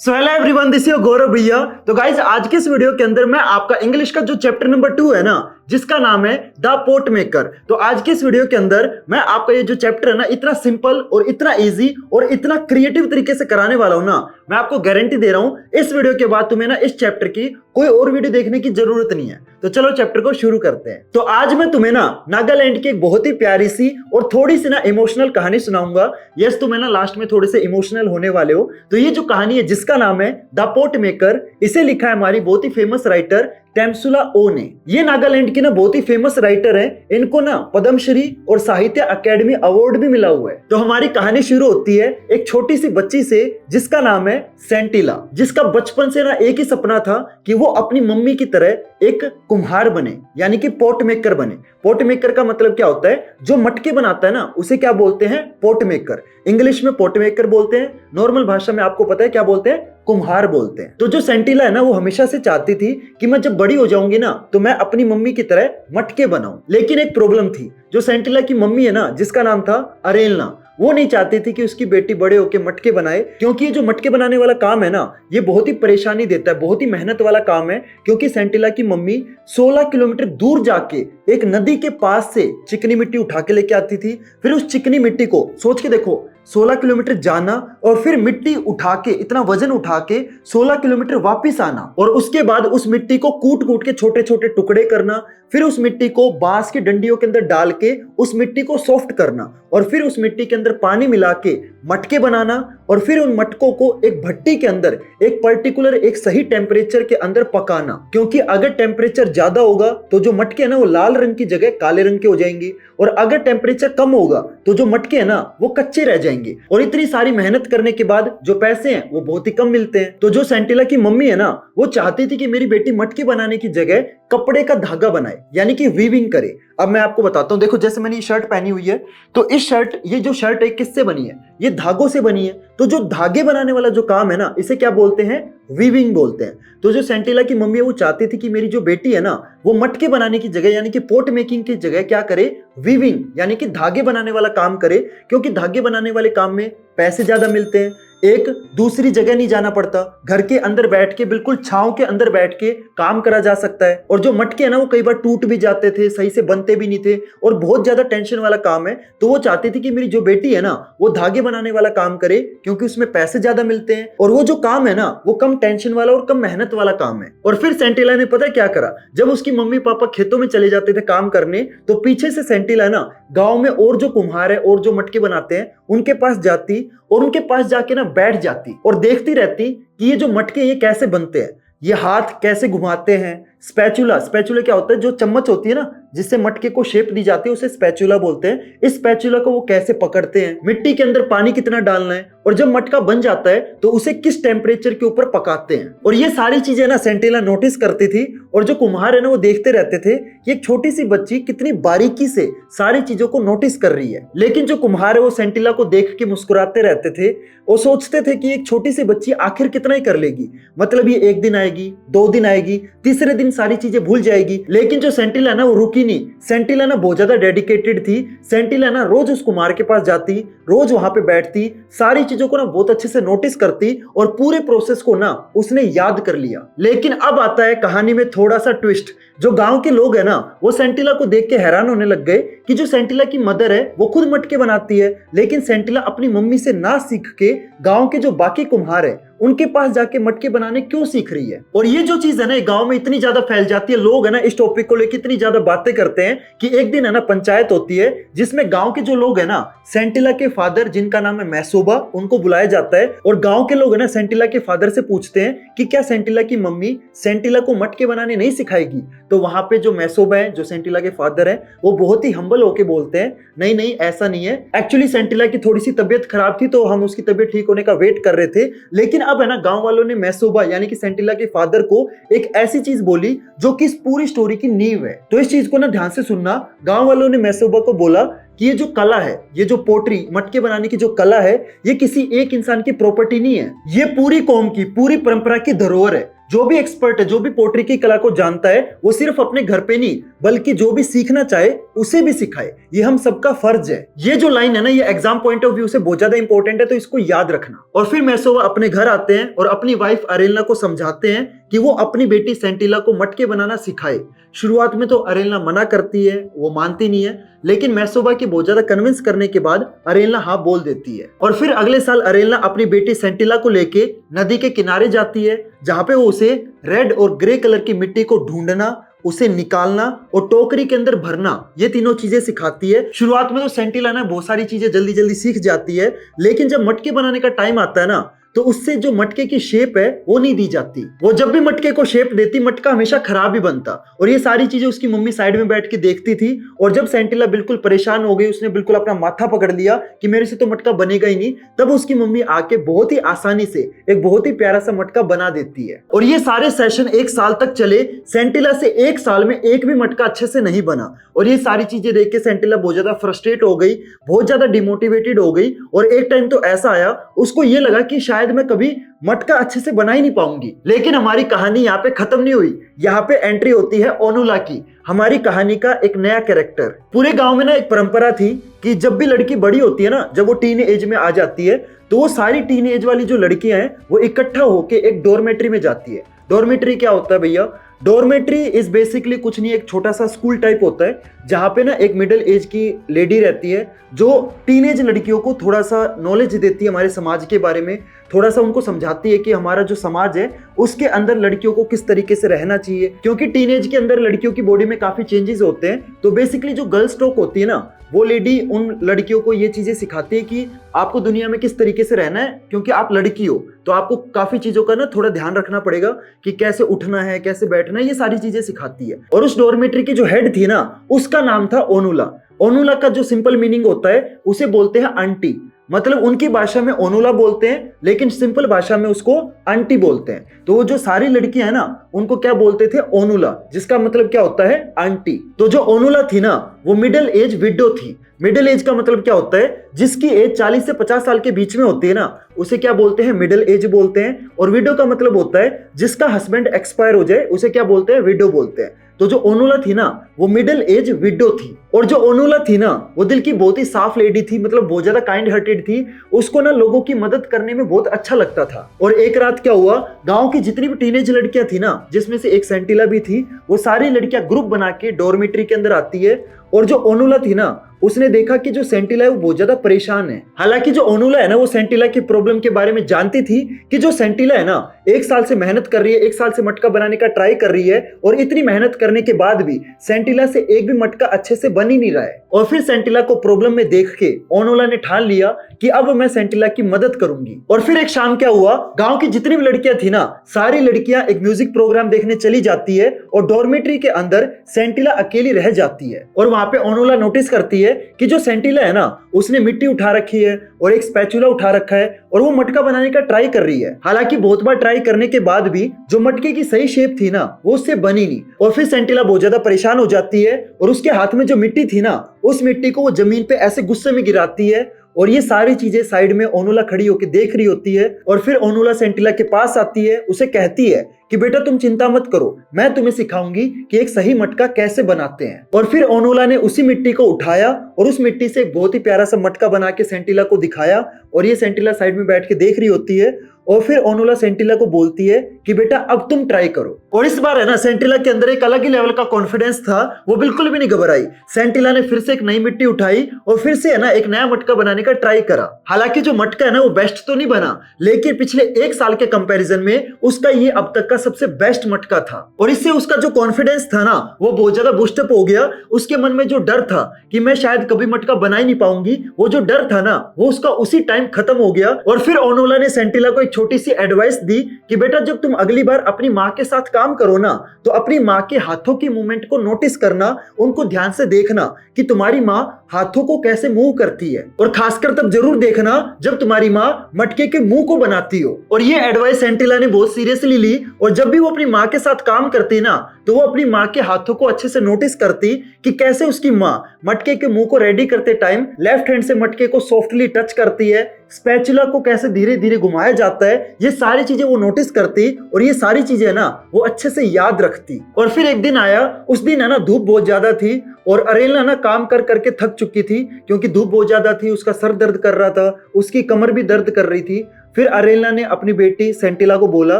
So hello everyone, this is Gaurav bhaiya. तो guys आज के इस वीडियो के अंदर मैं आपका इंग्लिश का जो चैप्टर नंबर 2 है ना, जिसका नाम है द पोट मेकर। तो आज के इस वीडियो के अंदर मैं आपका ये जो चैप्टर है ना, इतना सिंपल और इतना इजी और इतना क्रिएटिव तरीके से कराने वाला हूं ना, मैं आपको गारंटी दे रहा हूं इस वीडियो के बाद तुम्हें ना इस चैप्टर की कोई और वीडियो देखने की जरूरत नहीं है। तो चलो चैप्टर को शुरू करते हैं। तो आज मैं तुम्हें ना नागालैंड की एक बहुत ही प्यारी सी और थोड़ी सी ना इमोशनल कहानी सुनाऊंगा। यस, तुम है ना लास्ट में थोड़े से इमोशनल होने वाले हो। तो ये जो कहानी है जिसका नाम है द पोट मेकर, इसे लिखा है हमारी बहुत ही फेमस राइटर टेम्सुला ओ ने। ये नागालैंड की ना बहुत ही फेमस राइटर है। इनको ना पद्मश्री और साहित्य अकेडमी अवार्ड भी मिला हुआ है। तो हमारी कहानी शुरू होती है एक छोटी सी बच्ची से जिसका नाम है सेंटिला, जिसका बचपन से ना एक ही सपना था कि वो अपनी मम्मी की तरह एक कुम्हार बने, यानी कि पोट मेकर बने। पोट मेकर का मतलब क्या होता है? जो मटके बनाता है ना, उसे क्या बोलते हैं? Pot maker. इंग्लिश में पोट मेकर बोलते हैं, नॉर्मल भाषा में आपको पता है क्या बोलते हैं? कुम्हार बोलते हैं। तो जो सेंटिला है ना, वो हमेशा से चाहती थी कि मैं जब बड़ी हो जाऊंगी ना, तो मैं अपनी मम्मी की तरह मटके बनाऊं। लेकिन एक प्रॉब्लम थी। जो सेंटिला की मम्मी है ना, जिसका नाम था अरेलना, वो नहीं चाहती थी कि उसकी बेटी बड़े होकर मटके बनाए, क्योंकि ये जो मटके बनाने वाला काम है ना, ये बहुत ही परेशानी देता है, बहुत ही मेहनत वाला काम है। क्योंकि सेंटिला की मम्मी 16 किलोमीटर दूर जाके एक नदी के पास से चिकनी मिट्टी उठा के लेके आती थी। फिर उस चिकनी मिट्टी को सोच के देखो, 16 किलोमीटर जाना और फिर मिट्टी उठा के, इतना वजन उठा के 16 किलोमीटर वापस आना, और उसके बाद उस मिट्टी को कूट कूट के छोटे छोटे टुकड़े करना, फिर उस मिट्टी को बांस की डंडियों के अंदर डाल के उस मिट्टी को सॉफ्ट करना, और फिर उस मिट्टी के अंदर पानी मिला के मटके बनाना, और फिर उन मटकों को एक भट्टी के अंदर एक पर्टिकुलर एक सही टेम्परेचर के अंदर पकाना। क्योंकि अगर टेम्परेचर ज्यादा होगा तो जो मटके है ना, वो लाल रंग की जगह काले रंग के हो जाएंगे, और अगर टेम्परेचर कम होगा तो जो मटके है ना, वो कच्चे रह जाएंगे। और इतनी सारी मेहनत करने के बाद जो पैसे हैं वो बहुत ही कम मिलते हैं। तो जो सेंटिला की मम्मी है ना, वो चाहती थी कि मेरी बेटी मटके बनाने की जगह कपड़े का धागा बनाए, यानी कि वीविंग करे। अब मैं आपको बताता हूँ, देखो जैसे मैंने ये शर्ट पहनी हुई है, तो ये जो शर्ट है किससे बनी है? ये धागों से बनी है। तो जो धागे बनाने वाला जो काम है ना, इसे क्या बोलते हैं? वीविंग बोलते हैं। तो जो सेंटिला की मम्मी है, वो चाहती थी कि मेरी जो बेटी है ना, वो मटके बनाने की जगह, यानी कि पोट मेकिंग की जगह क्या करे? वीविंग, यानी कि धागे बनाने वाला काम करे। क्योंकि धागे बनाने वाले काम में पैसे ज्यादा मिलते हैं, एक दूसरी जगह नहीं जाना पड़ता, घर के अंदर बैठ के, बिल्कुल छांव के अंदर बैठ के काम करा जा सकता है। और जो मटके है ना, वो कई बार टूट भी जाते थे, सही से बनते भी नहीं थे, और बहुत ज्यादा टेंशन वाला काम है। तो वो चाहती थी कि मेरी जो बेटी है ना, वो धागे बनाने वाला काम करे, क्योंकि उसमें पैसे ज्यादा मिलते हैं, और वो जो काम है ना, वो कम टेंशन वाला और कम मेहनत वाला काम है। और फिर सेंटिला ने पता क्या करा? जब उसकी मम्मी पापा खेतों में चले जाते थे काम करने, तो पीछे से सेंटिला ना गांव में और जो कुम्हार है और जो मटके बनाते हैं उनके पास जाती, और उनके पास जाके ना बैठ जाती और देखती रहती कि ये जो मटके ये कैसे बनते हैं, ये हाथ कैसे घुमाते हैं। स्पैचुला क्या होता है? जो चम्मच होती है ना, जिससे मटके को शेप दी जाती है, उसे स्पैचुला बोलते हैं। इस स्पैचुला को वो कैसे पकड़ते हैं, मिट्टी के अंदर पानी कितना डालना है, और जब मटका बन जाता है तो उसे किस टेम्परेचर के ऊपर पकाते हैं। और ये सारी चीजें ना सेंटिला नोटिस करती थी, और जो कुम्हार है ना, वो देखते रहते थे कि एक छोटी सी बच्ची कितनी बारीकी से सारी चीजों को नोटिस कर रही है। लेकिन जो कुम्हार है वो सेंटिला को देख के मुस्कुराते रहते थे, और सोचते थे कि एक छोटी सी बच्ची आखिर कितना ही कर लेगी, मतलब ये एक दिन आएगी, 2 दिन आएगी, तीसरे दिन सारी चीजें भूल जाएगी। लेकिन जो सेंटिला ना, वो रुकी नहीं। सेंटिला ना बहुत ज्यादा डेडिकेटेड थी। सेंटिला ना रोज उस कुम्हार के पास जाती, रोज वहां पे बैठती, सारी चीजों को ना बहुत अच्छे से नोटिस करती, और पूरे प्रोसेस को ना उसने याद कर लिया। लेकिन अब आता है कहानी में थोड़ा सा ट्विस्ट। जो गांव के लोग है ना, वो सेंटिला को देख के हैरान होने लग गए कि जो सेंटिला की मदर है वो खुद मटके बनाती है, लेकिन सेंटिला अपनी मम्मी से ना सीख के गांव के जो बाकी कुम्हार है उनके पास जाके मटके बनाने क्यों सीख रही है। और ये जो चीज है ना, गांव में इतनी ज्यादा फैल जाती है, लोग है ना इस टॉपिक को लेकर इतनी ज्यादा बातें करते हैं कि एक दिन है ना पंचायत होती है, जिसमें गांव के जो लोग है ना, सेंटिला के फादर जिनका नाम है मैसोबा, उनको बुलाया जाता है। और गांव के लोग है ना सेंटिला के फादर से पूछते हैं कि क्या सेंटिला की मम्मी सेंटिला को मटके बनाने नहीं सिखाएगी। तो वहां पे जो मैसोबा है, जो सेंटिला के फादर है, वो बहुत ही हम्बल होके बोलते हैं, नहीं नहीं ऐसा नहीं है, एक्चुअली सेंटिला की थोड़ी सी तबीयत खराब थी, तो हम उसकी तबीयत ठीक होने का वेट कर रहे थे। लेकिन अब है ना गांव वालों ने मैसोबा यानी कि सेंटिला के फादर को एक ऐसी चीज बोली जो कि इस पूरी स्टोरी की नींव है। तो इस चीज को ना ध्यान से सुनना। गांव वालों ने मैसोबा को बोला कि ये जो कला है, ये जो पोट्री मटके बनाने की जो कला है, ये किसी एक इंसान की प्रॉपर्टी नहीं है, ये पूरी कौम की, पूरी परंपरा की धरोहर है, जो भी एक्सपर्ट है, जो भी पोट्री की कला को जानता है, वो सिर्फ अपने घर पे नहीं बल्कि जो भी सीखना चाहे उसे भी सिखाए। ये हम सबका फर्ज है। ये जो लाइन है ना, ये एग्जाम पॉइंट ऑफ व्यू से बहुत ज्यादा इंपॉर्टेंट है, तो इसको याद रखना। और फिर मैसोवा अपने घर आते हैं और अपनी वाइफ अरेलना को समझाते हैं कि वो अपनी बेटी सेंटिला को मटके बनाना सिखाए। शुरुआत में तो अरेलना मना करती है, वो मानती नहीं है, लेकिन मैसोवा की बहुत ज्यादा कन्विंस करने के बाद अरेलना हाँ बोल देती है। और फिर अगले साल अरेलना अपनी बेटी सेंटिला को लेके नदी के किनारे जाती है, जहां पे वो उसे रेड और ग्रे कलर की मिट्टी को ढूंढना, उसे निकालना और टोकरी के अंदर भरना, ये तीनों चीजें सिखाती है। शुरुआत में तो सेंटिला ना बहुत सारी चीजें जल्दी जल्दी सीख जाती है, लेकिन जब मटके बनाने का टाइम आता है ना, तो उससे जो मटके की शेप है वो नहीं दी जाती। वो जब भी मटके को शेप देती, मटका हमेशा खराब ही बनता। और ये सारी चीजें उसकी मम्मी साइड में बैठ के देखती थी। और जब सेंटिला बिल्कुल परेशान हो गई, उसने बिल्कुल अपना माथा पकड़ लिया कि मेरे से तो मटका बनेगा ही नहीं, तब उसकी मम्मी आके बहुत ही आसानी से एक बहुत ही प्यारा सा मटका बना देती है। और ये सारे सेशन 1 साल तक चले। सेंटिला से 1 साल में एक भी मटका अच्छे से नहीं बना। और ये सारी चीजें देख के सेंटिला बहुत ज्यादा फ्रस्ट्रेट हो गई, बहुत ज्यादा डिमोटिवेटेड हो गई। और एक टाइम तो ऐसा आया, उसको ये लगा कि शायद मैं कभी मटका अच्छे से बना ही नहीं पाऊंगी। लेकिन हमारी कहानी यहाँ पे खत्म नहीं हुई। यहाँ पे एंट्री होती है ओनुला की, हमारी कहानी का एक नया कैरेक्टर। पूरे गांव में ना एक परंपरा थी कि जब भी लड़की बड़ी होती है ना, जब वो टीन एज में आ जाती है, तो वो सारी टीन एज वाली जो लड़कियां हैं वो इकट्ठा होके एक डॉर्मेट्री में जाती है। डॉर्मेट्री क्या होता है भैया? डॉर्मेट्री इज बेसिकली कुछ नहीं, एक छोटा सा स्कूल टाइप होता है, जहां पे ना एक मिडिल एज की लेडी रहती है, जो टीनेज लड़कियों को थोड़ा सा नॉलेज देती है हमारे समाज के बारे में, थोड़ा सा उनको समझाती है कि हमारा जो समाज है उसके अंदर लड़कियों को किस तरीके से रहना चाहिए। क्योंकि टीनेज के अंदर लड़कियों की बॉडी में काफी चेंजेस होते हैं, तो बेसिकली जो गर्ल्स टॉक होती है ना, वो लेडी उन लड़कियों को ये चीजें सिखाती है कि आपको दुनिया में किस तरीके से रहना है। क्योंकि आप लड़की हो तो आपको काफी चीजों का ना थोड़ा ध्यान रखना पड़ेगा कि कैसे उठना है, कैसे बैठना है, ये सारी चीजें सिखाती है। और उस डॉर्मेट्री की जो हेड थी ना, उसका नाम था ओनुला। ओनुला का जो सिंपल मीनिंग होता है, उसे बोलते हैं आंटी। मतलब उनकी भाषा में ओनुला बोलते हैं, लेकिन सिंपल भाषा में उसको आंटी बोलते हैं। तो वो जो सारी लड़कियां हैं ना, उनको क्या बोलते थे? ओनुला, जिसका मतलब क्या होता है? आंटी। तो जो ओनुला थी ना, वो मिडिल एज विडो थी। मिडिल एज का मतलब क्या होता है? जिसकी एज 40 से 50 साल के बीच में होती है ना, उसे क्या बोलते हैं? मिडिल एज बोलते हैं। और विडो का मतलब होता है जिसका हस्बैंड एक्सपायर हो जाए, उसे क्या बोलते हैं? विडो बोलते हैं। तो जो ओनुला थी ना, वो मिडिल एज विडो थी। और जो ओनुला थी ना, वो दिल की बहुत ही साफ लेडी थी, मतलब बहुत ज्यादा काइंड हार्टेड थी। उसको ना लोगों की मदद करने में बहुत अच्छा लगता था। और एक रात क्या हुआ, गांव की जितनी भी टीनेज लड़कियां थी ना, जिसमें से एक सेंटिला भी थी, वो सारी लड़कियां ग्रुप बना के डॉर्मेट्री के अंदर आती है। और जो ओनुला थी ना, उसने देखा कि जो सेंटिला है वो बहुत ज्यादा परेशान है। हालांकि जो ओनुला है ना, वो सेंटिला की प्रॉब्लम के बारे में जानती थी कि जो सेंटिला है ना, 1 साल से मेहनत कर रही है, 1 साल से मटका बनाने का ट्राई कर रही है, और इतनी मेहनत करने के बाद भी सेंटिला से एक भी मटका अच्छे से बन ही नहीं रहा है। और फिर सेंटिला को प्रॉब्लम में देख के ओनुला ने ठान लिया कि अब मैं सेंटिला की मदद करूंगी। और फिर एक शाम क्या हुआ, गांव की जितनी भी लड़कियां थी ना, सारी लड़कियां एक म्यूजिक प्रोग्राम देखने चली जाती है, और डॉर्मेट्री के अंदर सेंटिला अकेली रह जाती है। और वहां पे ओनुला नोटिस करती है कि जो सेंटिला है ना, उसने मिट्टी उठा रखी है और एक स्पैचुला उठा रखा है, और वो मटका बनाने का ट्राई कर रही है। हालांकि बहुत बार ट्राई करने के बाद भी जो मटके की सही शेप थी ना, वो उससे बनी नहीं। और फिर सेंटिला बहुत ज्यादा परेशान हो जाती है, और उसके हाथ में जो मिट्टी थी ना, उस मिट्टी को वो जमीन पे ऐसे गुस्से में गिराती है। और ये सारी चीजें साइड में ओनुला खड़ी होकर देख रही होती है। और फिर ओनुला सेंटिला के पास आती है, उसे कहती है कि बेटा तुम चिंता मत करो, मैं तुम्हें सिखाऊंगी कि एक सही मटका कैसे बनाते हैं। और फिर ओनुला ने उसी मिट्टी को उठाया और उस मिट्टी से एक बहुत ही प्यारा सा मटका बना के सेंटिला को दिखाया। और ये सेंटिला साइड में बैठ के देख रही होती है। और फिर ओनुला सेंटिला को बोलती है कि बेटा अब तुम ट्राई करो। और इस बार है ना, सेंटिला के अंदर एक अलग ही लेवल का कॉन्फिडेंस था, वो बिल्कुल भी नहीं घबराई। सेंटिला ने फिर से एक नई मिट्टी उठाई और फिर से है ना एक नया मटका बनाने का ट्राई करा। हालांकि जो मटका है ना, वो बेस्ट तो नहीं बना, लेकिन पिछले 1 साल के कंपैरिजन में उसका ये अब तक का सबसे बेस्ट मटका था। और इससे उसका जो कॉन्फिडेंस था ना, वो बहुत ज्यादा बूस्टअप हो गया। उसके मन में जो डर था कि मैं शायद कभी मटका बना ही नहीं पाऊंगी, वो जो डर था ना, वो उसका उसी टाइम खत्म हो गया। और फिर ओनुला ने सेंटिला को छोटी सी एडवाइस दी कि बेटा जब तुम अगली बार अपनी माँ के साथ काम करो ना, तो अपनी माँ के हाथों की मूवमेंट को नोटिस करना, उनको ध्यान से देखना कि तुम्हारी माँ हाथों को कैसे मूव करती है। और खासकर तब जरूर देखना जब तुम्हारी माँ मटके के मुंह को बनाती हो। और ये एडवाइस सेंटिला ने बहुत सीरियसली ली। और जब भी वो अपनी माँ के साथ काम करती ना, तो वो अपनी माँ के हाथों को अच्छे से नोटिस करती कि कैसे उसकी माँ मटके के मुंह को रेडी करते टाइम लेफ्ट हैंड से मटके को सॉफ्टली टच करती है, स्पैचुला को कैसे धीरे धीरे घुमाया जाता है, ये सारी चीजें वो नोटिस करती और ये सारी चीजें ना वो अच्छे से याद रखती। और फिर एक दिन आया, उस दिन है ना धूप बहुत ज्यादा थी और अरेला ना काम कर करके थक चुकी थी, क्योंकि धूप बहुत ज्यादा थी, उसका सर दर्द कर रहा था, उसकी कमर भी दर्द कर रही थी। फिर अरेला ने अपनी बेटी सेंटिला को बोला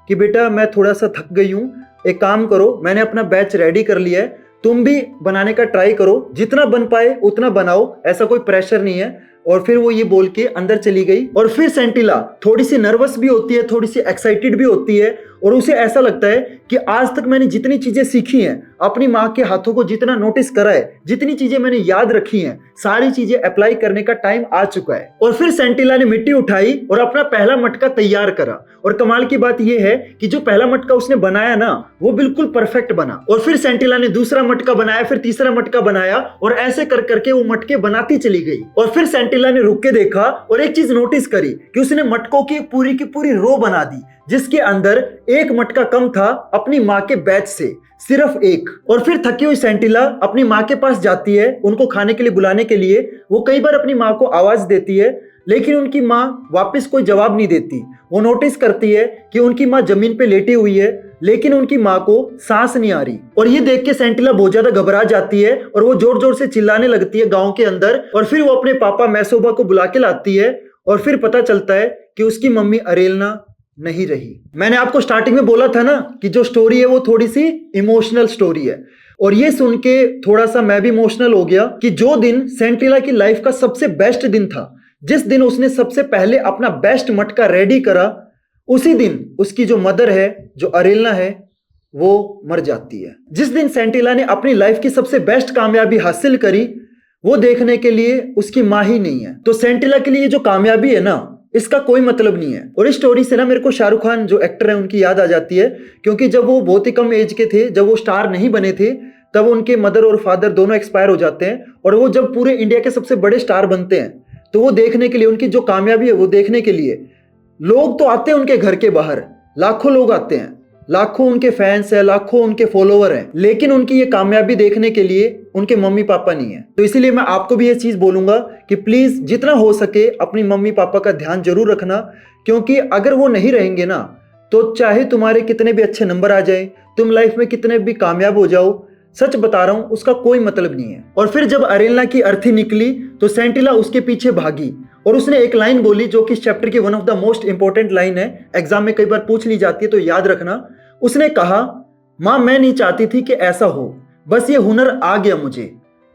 कि बेटा मैं थोड़ा सा थक गई हूँ, एक काम करो, मैंने अपना बैच रेडी कर लिया है, तुम भी बनाने का ट्राई करो, जितना बन पाए उतना बनाओ, ऐसा कोई प्रेशर नहीं है। और फिर वो ये बोल के अंदर चली गई। और फिर सेंटिला थोड़ी सी नर्वस भी होती है, थोड़ी सी एक्साइटेड भी होती है और उसे ऐसा लगता है कि आज तक मैंने जितनी चीजें सीखी हैं, अपनी माँ के हाथों को जितना नोटिस करा है, जितनी चीजें मैंने याद रखी हैं, सारी चीजें अप्लाई करने का टाइम आ चुका है। और फिर सेंटिला ने मिट्टी उठाई और अपना पहला मटका तैयार करा। और कमाल की बात यह है कि जो पहला मटका उसने बनाया ना वो बिल्कुल परफेक्ट बना। और फिर सेंटिला ने दूसरा मटका बनाया, फिर तीसरा मटका बनाया और ऐसे कर करके वो मटके बनाती चली गई। और फिर सेंटिला ने रुक के देखा और एक चीज नोटिस करी कि उसने मटकों की पूरी रो बना दी, जिसके अंदर एक मटका कम था अपनी माँ के बैच से, सिर्फ एक। और फिर थकी हुई सेंटिला अपनी माँ के पास जाती है, उनको खाने के लिए बुलाने के लिए। वो कई बार अपनी माँ को आवाज देती है, लेकिन उनकी माँ वापस कोई जवाब नहीं देती। वो नोटिस करती है कि उनकी माँ जमीन पे लेटी हुई है, लेकिन उनकी माँ को सांस नहीं आ रही। और ये देख के सेंटिला बहुत ज्यादा घबरा जाती है और वो जोर जोर से चिल्लाने लगती है गाँव के अंदर। और फिर वो अपने पापा मैसोबा को बुला के लाती है और फिर पता चलता है कि उसकी मम्मी अरेलना नहीं रही। मैंने आपको स्टार्टिंग में बोला था ना कि जो स्टोरी है वो थोड़ी सी इमोशनल स्टोरी है, और ये सुन के थोड़ा सा मैं भी इमोशनल हो गया कि जो दिन सेंटिला की लाइफ का सबसे बेस्ट दिन था, जिस दिन उसने सबसे पहले अपना बेस्ट मटका रेडी करा, उसी दिन उसकी जो मदर है, जो अरेलना है, वो मर जाती है। जिस दिन सेंटिला ने अपनी लाइफ की सबसे बेस्ट कामयाबी हासिल करी, वो देखने के लिए उसकी माँ ही नहीं है। तो सेंटिला के लिए जो कामयाबी है ना, इसका कोई मतलब नहीं है। और इस स्टोरी से ना मेरे को शाहरुख खान जो एक्टर है उनकी याद आ जाती है, क्योंकि जब वो बहुत ही कम एज के थे, जब वो स्टार नहीं बने थे, तब उनके मदर और फादर दोनों एक्सपायर हो जाते हैं। और वो जब पूरे इंडिया के सबसे बड़े स्टार बनते हैं, तो वो देखने के लिए, उनकी जो कामयाबी है वो देखने के लिए लोग तो आते हैं उनके घर के बाहर, लाखों लोग आते हैं, लाखों उनके फैंस हैं, लाखों उनके फॉलोवर हैं, लेकिन उनकी ये कामयाबी देखने के लिए उनके मम्मी पापा नहीं है। तो इसीलिए मैं आपको भी ये चीज बोलूंगा कि प्लीज जितना हो सके अपनी मम्मी पापा का ध्यान जरूर रखना, क्योंकि अगर वो नहीं रहेंगे ना, तो चाहे तुम्हारे कितने भी अच्छे नंबर आ जाए, तुम लाइफ में कितने भी कामयाब हो जाओ, सच बता रहा हूं, उसका कोई मतलब नहीं है। और फिर जब अरेलना की अर्थी निकली तो सेंटिला उसके पीछे भागी और उसने एक लाइन बोली जो कि इस चैप्टर की one of the most important line है, एग्जाम में कई बार पूछ ली जाती है, तो याद रखना। उसने कहा, माँ मैं नहीं चाहती थी कि ऐसा हो, बस ये हुनर आ गया मुझे,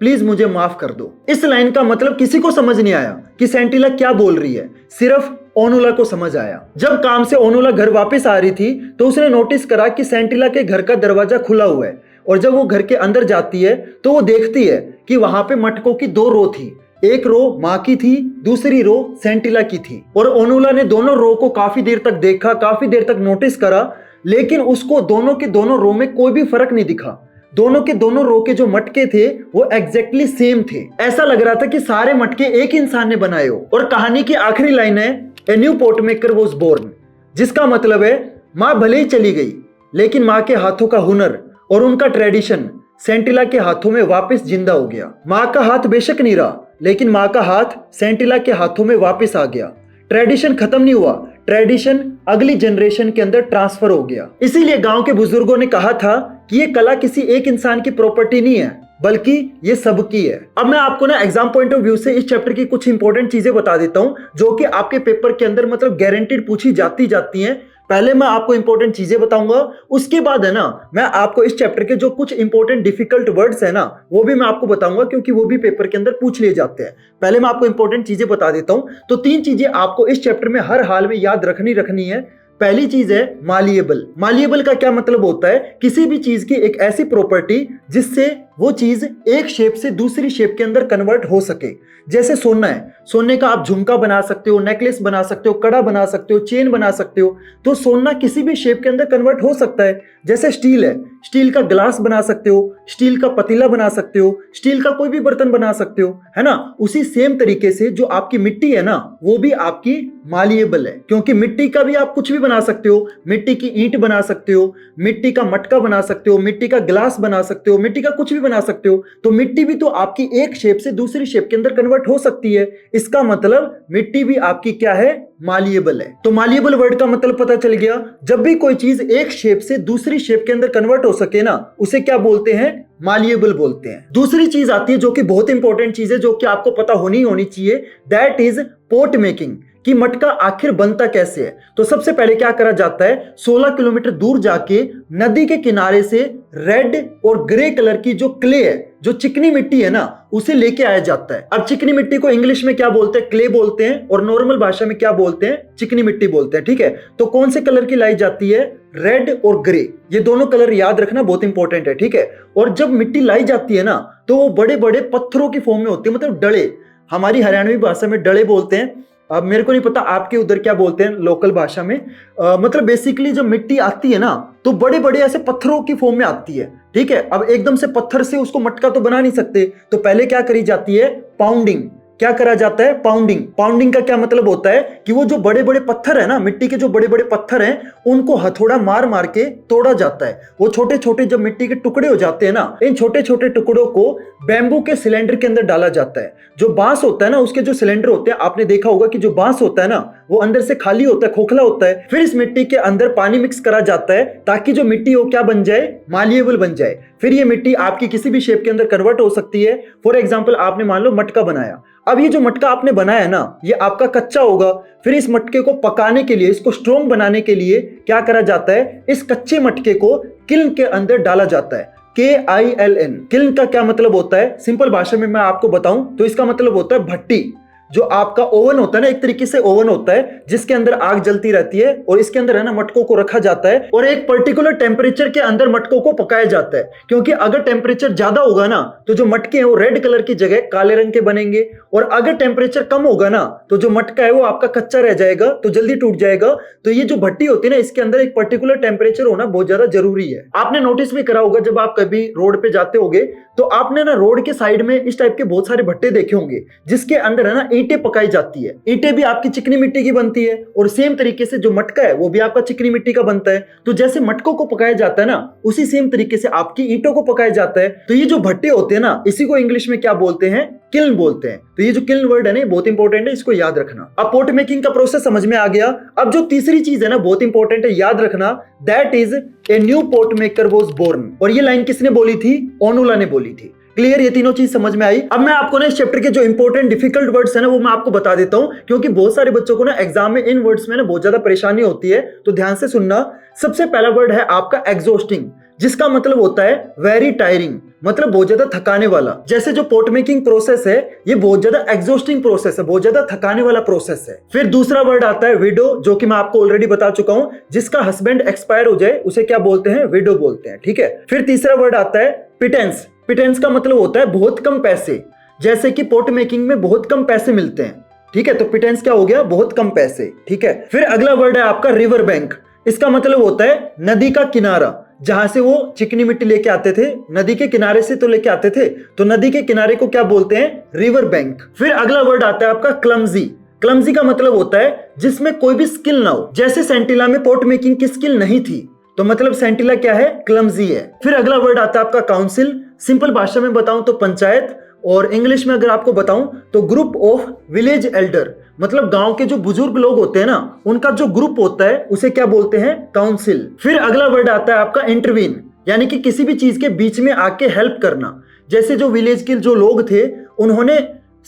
प्लीज मुझे माफ कर दो। इस लाइन का मतलब किसी को समझ नहीं आया कि सेंटिला क्या बोल रही है, सिर्फ ओनुला को समझ आया। जब काम से ओनुला घर वापस आ रही थी तो उसने नोटिस करा कि सेंटिला के घर का दरवाजा खुला हुआ है, और जब वो घर के अंदर जाती है तो वो देखती है कि वहां पे मटकों की दो रो थी, एक रो माँ की थी, दूसरी रो सेंटिला की थी। और ओनुला ने दोनों रो को काफी देर तक देखा, काफी देर तक नोटिस करा, लेकिन उसको दोनों के दोनों रो में कोई भी फर्क नहीं दिखा। दोनों के दोनों रो के जो मटके थे वो एग्जैक्टली सेम थे। ऐसा लग रहा था कि सारे मटके एक इंसान ने बनाए हो। और कहानी की आखिरी लाइन है, a new pot maker was born, जिसका मतलब है माँ भले ही चली गई, लेकिन माँ के हाथों का हुनर और उनका ट्रेडिशन सेंटिला के हाथों में वापस जिंदा हो गया। माँ का हाथ बेशक नहीं रहा, लेकिन माँ का हाथ सेंटिला के हाथों में वापस आ गया। ट्रेडिशन खत्म नहीं हुआ, ट्रेडिशन अगली जनरेशन के अंदर ट्रांसफर हो गया। इसीलिए गांव के बुजुर्गों ने कहा था कि ये कला किसी एक इंसान की प्रॉपर्टी नहीं है, बल्कि ये सबकी है। अब मैं आपको ना एग्जाम पॉइंट ऑफ व्यू से इस चैप्टर की कुछ इंपॉर्टेंट चीजें बता देता हूं, जो कि आपके पेपर के अंदर मतलब गारंटीड पूछी जाती हैं। पहले मैं आपको इंपॉर्टेंट चीजें बताऊंगा, उसके बाद है ना मैं आपको इस चैप्टर के जो कुछ इंपॉर्टेंट डिफिकल्ट वर्ड्स है ना वो भी मैं आपको बताऊंगा, क्योंकि वो भी पेपर के अंदर पूछ लिए जाते हैं। पहले मैं आपको इंपॉर्टेंट चीजें बता देता हूं। तो 3 चीजें आपको इस चैप्टर में हर हाल में याद रखनी है। पहली चीज है मालिएबल। मालिएबल का क्या मतलब होता है, किसी भी चीज की एक ऐसी प्रॉपर्टी जिससे वो चीज एक शेप से दूसरी शेप के अंदर कन्वर्ट हो सके। जैसे सोना है, सोने का आप झुमका बना सकते हो, नेकलेस बना सकते हो, कड़ा बना सकते हो, चेन बना सकते हो, तो सोना किसी भी शेप के अंदर कन्वर्ट हो सकता है। जैसे स्टील है, स्टील का ग्लास बना सकते हो, स्टील का पतीला बना सकते हो, स्टील का कोई भी बर्तन बना सकते हो, है ना। उसी सेम तरीके से जो आपकी मिट्टी है ना वो भी आपकी मालिएबल है, क्योंकि मिट्टी का भी आप कुछ भी बना सकते हो। मिट्टी की ईंट बना सकते हो, मिट्टी का मटका बना सकते हो, मिट्टी का ग्लास बना सकते हो, मिट्टी का कुछ भी बना सकते हो। तो मिट्टी भी तो आपकी एक शेप से दूसरी शेप के अंदर कन्वर्ट हो सकती है। इसका मतलब मिट्टी भी आपकी क्या है, मालिएबल है। तो मालिएबल वर्ड का मतलब पता चल गया। जब भी कोई चीज एक शेप से दूसरी शेप के अंदर कन्वर्ट हो सके ना, उसे क्या बोलते हैं, मालिएबल बोलते हैं। दूसरी चीज आती है जो कि बहुत इंपॉर्टेंट चीज है, जो कि आपको पता होनी चाहिए, दैट इज पोट मेकिंग, कि मटका आखिर बनता कैसे है। तो सबसे पहले क्या करा जाता है, 16 किलोमीटर दूर जाके नदी के किनारे से रेड और ग्रे कलर की जो क्ले है, जो चिकनी मिट्टी है ना, उसे लेके आया जाता है। अब चिकनी मिट्टी को इंग्लिश में क्या बोलते हैं, क्ले बोलते हैं, और नॉर्मल भाषा में क्या बोलते हैं, चिकनी मिट्टी बोलते हैं। ठीक है, तो कौन से कलर की लाई जाती है, रेड और ग्रे, ये दोनों कलर याद रखना बहुत इंपॉर्टेंट है। ठीक है, और जब मिट्टी लाई जाती है ना, तो वो बड़े बड़े पत्थरों की फॉर्म में होती है, मतलब डले, हमारी हरियाणवी भाषा में डले बोलते हैं। अब मेरे को नहीं पता आपके उधर क्या बोलते हैं लोकल भाषा में। मतलब बेसिकली जब मिट्टी आती है ना, तो बड़े बड़े ऐसे पत्थरों की फॉर्म में आती है। ठीक है, अब एकदम से पत्थर से उसको मटका तो बना नहीं सकते, तो पहले क्या करी जाती है, पाउंडिंग। क्या करा जाता है, पाउंडिंग। पाउंडिंग का क्या मतलब होता है कि वो जो बड़े बड़े पत्थर है ना, मिट्टी के जो बड़े बड़े पत्थर हैं, उनको हथौड़ा मार मार के तोड़ा जाता है। वो छोटे छोटे जब मिट्टी के टुकड़े हो जाते हैं ना, इन छोटे छोटे टुकड़ों को बैम्बू के सिलेंडर के अंदर डाला जाता है। जो बांस होता है ना, उसके जो सिलेंडर होते हैं, आपने देखा होगा कि जो बांस होता है ना, वो अंदर से खाली होता है, खोखला होता है। फिर इस मिट्टी के अंदर पानी मिक्स करा जाता है, ताकि जो मिट्टी हो क्या बन जाए, मालिएबल बन जाए। फिर ये मिट्टी आपकी किसी भी शेप के अंदर कन्वर्ट हो सकती है। फॉर एग्जाम्पल, आपने मान लो मटका बनाया। अब ये जो मटका आपने बनाया है ना, ये आपका कच्चा होगा। फिर इस मटके को पकाने के लिए, इसको स्ट्रॉन्ग बनाने के लिए क्या करा जाता है, इस कच्चे मटके को किल्न के अंदर डाला जाता है। KILN। किल्न का क्या मतलब होता है, सिंपल भाषा में मैं आपको बताऊं तो इसका मतलब होता है भट्टी। जो आपका ओवन होता है ना, एक तरीके से ओवन होता है जिसके अंदर आग जलती रहती है, और इसके अंदर है ना मटकों को रखा जाता है, और एक पर्टिकुलर टेम्परेचर के अंदर मटकों को पकाया जाता है। क्योंकि अगर टेम्परेचर ज्यादा होगा ना, तो जो मटके हैं वो रेड कलर की जगह काले रंग के बनेंगे, और अगर टेम्परेचर कम होगा ना, तो जो मटका है वो आपका कच्चा रह जाएगा, तो जल्दी टूट जाएगा। तो ये जो भट्टी होती है ना, इसके अंदर एक पर्टिकुलर टेम्परेचर होना बहुत ज्यादा जरूरी है। आपने नोटिस भी करा होगा, जब आप कभी रोड पे जाते होगे, तो आपने ना रोड के साइड में इस टाइप के बहुत सारे भट्टे देखे होंगे, जिसके अंदर है ना ईंटें पकाई जाती है। ईंटें भी आपकी चिकनी मिट्टी की बनती है, और सेम तरीके से जो मटका है वो भी आपका चिकनी मिट्टी का बनता है। तो जैसे मटकों को पकाया जाता है ना, उसी सेम तरीके से आपकी ईंटों को पकाया जाता है। तो ये जो भट्टे होते हैं ना, इसी को इंग्लिश में क्या बोलते हैं, किल्न बोलते हैं। तो ये जो किल्न वर्ड है ना, बहुत इंपॉर्टेंट है, इसको याद रखना। अब पोट मेकिंग का प्रोसेस समझ में आ गया। अब जो तीसरी चीज है ना, बहुत इंपॉर्टेंट है, याद रखना, that is a new pot maker was born. और ये लाइन किसने बोली थी, ओनुला ने बोली थी। क्लियर, ये तीनों चीज समझ में आई। अब मैं आपको ना इस चैप्टर के जो इंपॉर्टेंट डिफिकल्ट वर्ड्स है ना, वो मैं आपको बता देता हूं, क्योंकि बहुत सारे बच्चों को ना एग्जाम में इन वर्ड्स में ना बहुत ज्यादा परेशानी होती है। तो ध्यान से सुनना। सबसे पहला वर्ड है आपका एग्जॉस्टिंग, जिसका मतलब होता है वेरी टायरिंग, मतलब बहुत ज्यादा थकाने वाला। जैसे जो पोट मेकिंग प्रोसेस है, ये बहुत ज्यादा एग्जॉस्टिंग प्रोसेस है, बहुत ज्यादा थकाने वाला प्रोसेस है। फिर दूसरा वर्ड आता है विडो, जो कि मैं आपको ऑलरेडी बता चुका हूं, जिसका हस्बैंड एक्सपायर हो जाए उसे क्या बोलते हैं, विडो बोलते हैं। ठीक है, फिर तीसरा वर्ड आता है पिटेंस। पिटेंस का मतलब होता है बहुत कम पैसे, जैसे कि पोट मेकिंग में बहुत कम पैसे मिलते हैं। ठीक है, तो पिटेंस क्या हो गया, बहुत कम पैसे। ठीक है, फिर अगला वर्ड है आपका रिवर बैंक। इसका मतलब होता है नदी का किनारा, जहां से वो चिकनी मिट्टी लेके आते थे, नदी के किनारे से तो लेके आते थे, तो नदी के किनारे को क्या बोलते हैं, रिवर बैंक। फिर अगला वर्ड आता है आपका क्लमजी। क्लमजी का मतलब होता है जिसमें कोई भी स्किल ना हो। जैसे सेंटिला में पोट मेकिंग की स्किल नहीं थी, तो मतलब सेंटिला क्या है, क्लमजी है। फिर अगला वर्ड आता है आपका काउंसिल। सिंपल भाषा में बताऊं तो पंचायत, और इंग्लिश में अगर आपको बताऊं तो ग्रुप ऑफ विलेज एल्डर, मतलब गांव के जो बुजुर्ग लोग होते हैं ना, उनका जो ग्रुप होता है उसे क्या बोलते हैं, काउंसिल। फिर अगला वर्ड आता है आपका इंटरवीन, यानी कि किसी भी चीज के बीच में आके हेल्प करना। जैसे जो विलेज के जो लोग थे, उन्होंने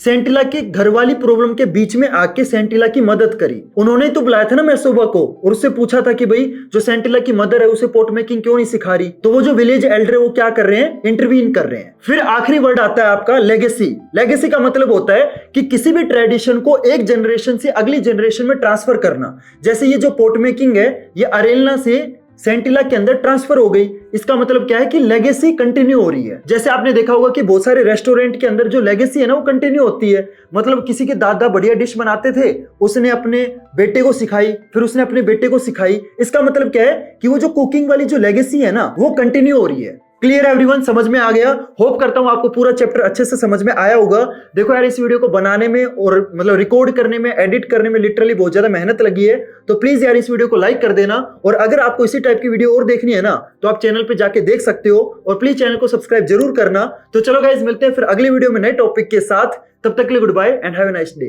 सेंटिला के घर वाली प्रॉब्लम के बीच में आके सेंटिला की मदद करी। उन्होंने तो बुलाया था ना मैसोबा को, और उससे पूछा था कि भाई जो सेंटिला की मदर है उसे पोट मेकिंग क्यों नहीं सिखा रही। तो वो जो विलेज एल्डर है वो क्या कर रहे हैं, इंटरवीन कर रहे हैं। फिर आखिरी वर्ड आता है आपका लेगेसी। लेगेसी का मतलब होता है कि किसी भी ट्रेडिशन को एक जनरेशन से अगली जनरेशन में ट्रांसफर करना। जैसे ये जो पोट मेकिंग है, ये अरेलना से सेंटिला के अंदर ट्रांसफर हो गई। इसका मतलब क्या है कि लेगेसी कंटिन्यू हो रही है। जैसे आपने देखा होगा कि बहुत सारे रेस्टोरेंट के अंदर जो लेगेसी है ना, वो कंटिन्यू होती है। मतलब किसी के दादा बढ़िया डिश बनाते थे, उसने अपने बेटे को सिखाई, फिर उसने अपने बेटे को सिखाई। इसका मतलब क्या है कि वो जो कुकिंग वाली जो लेगेसी है ना, वो कंटिन्यू हो रही है। क्लियर एवरीवन, समझ में आ गया? होप करता हूं आपको पूरा चैप्टर अच्छे से समझ में आया होगा। देखो यार, इस वीडियो को बनाने में और मतलब रिकॉर्ड करने में, एडिट करने में लिटरली बहुत ज्यादा मेहनत लगी है। तो प्लीज यार इस वीडियो को लाइक कर देना, और अगर आपको इसी टाइप की वीडियो और देखनी है ना तो आप चैनल पे जाके देख सकते हो, और प्लीज चैनल को सब्सक्राइब जरूर करना। तो चलो गाइज, मिलते हैं फिर अगले वीडियो में नए टॉपिक के साथ। तब तक के लिए goodbye and have a nice day.